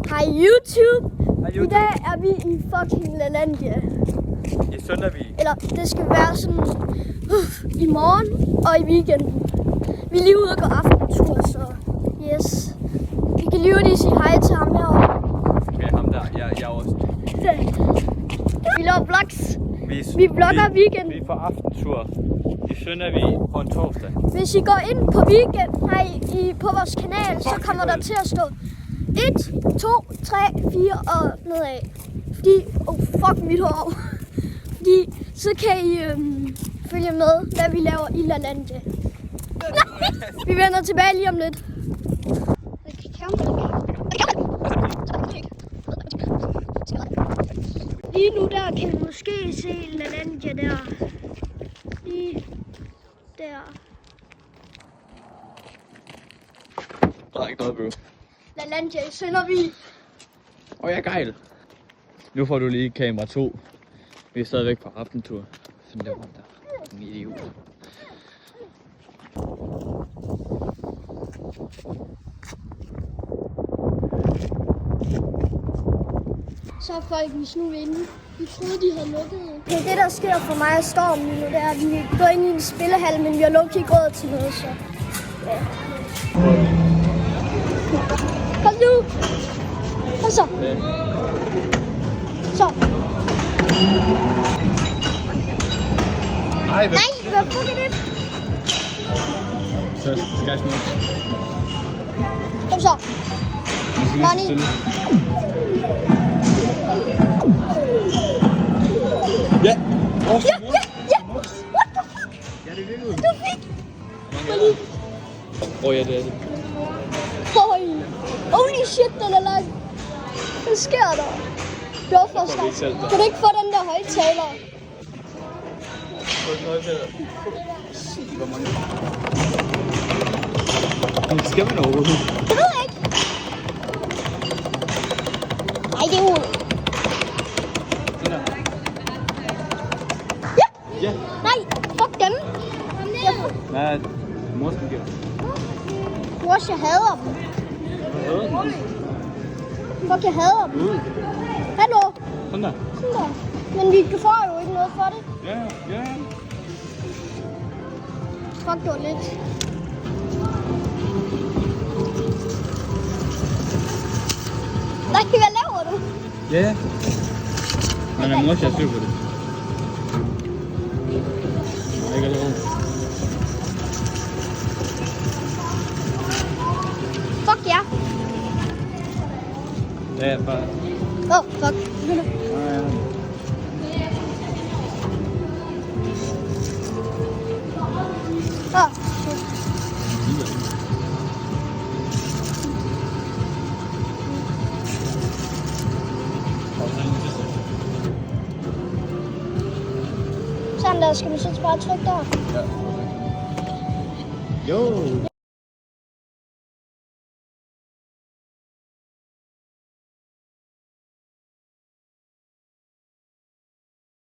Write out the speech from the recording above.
Hej YouTube. Hej YouTube. I dag er vi i fucking LaLandia. I Søndervig. Eller det skal være sådan i morgen og i weekenden. Vi er lige ude og gå aftentur, så yes. Vi kan lige sige hej til ham herovre. Okay, ham der. Jeg er også. Vi laver vlogs. Vi vlogger weekenden. Vi er på aftentur i Søndervig på en torsdag. Hvis I går ind på weekend på vores kanal, så kommer der til at stå 1, 2, 3, 4 og nedad. Fordi, fuck mit hår. Fordi så kan I følge med, hvad vi laver i LaLandia. Vi vender tilbage lige om lidt. Lige nu der kan vi måske se LaLandia der. Lige der. Der er ikke noget, bro. LaLandia i Søndervig. Og jeg er gejl. Nu får du lige kamera 2. Vi er stadigvæk på aftentur. Så laver han der. En idiot. Så er folk vist nu inde. Vi troede, de havde lukket. Okay, det der sker for mig og Storm lige nu, det er, at vi går ind i en spillehal, men vi har lukket ikke råd til noget, så ja. Kom nu! Og så. Så. Nej, hvad fuck er det? Så skal jeg smukke. Kom så. Money. Ja. Ja. What the fuck? Ja, det virkede. Du fik. Ja, det er det. Holy shit, den er lang. Hvad sker der? Det var for stærkt. Kan du ikke få den der højtaler? Hvor skal man overhovedet? Det ved jeg ikke. Ej, det er ud. Ja. Ja. Nej, fuck dem. Nej, mor skal give. Mors, jeg hader dem. Fuck, jeg hader dem. Hallo? Sådan der. Sådan der. Men vi får jo ikke noget for det. Ja. Fuck, det var lidt. Nej, hvad laver du? Ja. Men jeg må også have styr på det. Ikke alene. Fuck ja. Ja, bare. Fuck. Sådan der, skal man så bare trykke der? Ja. Jo.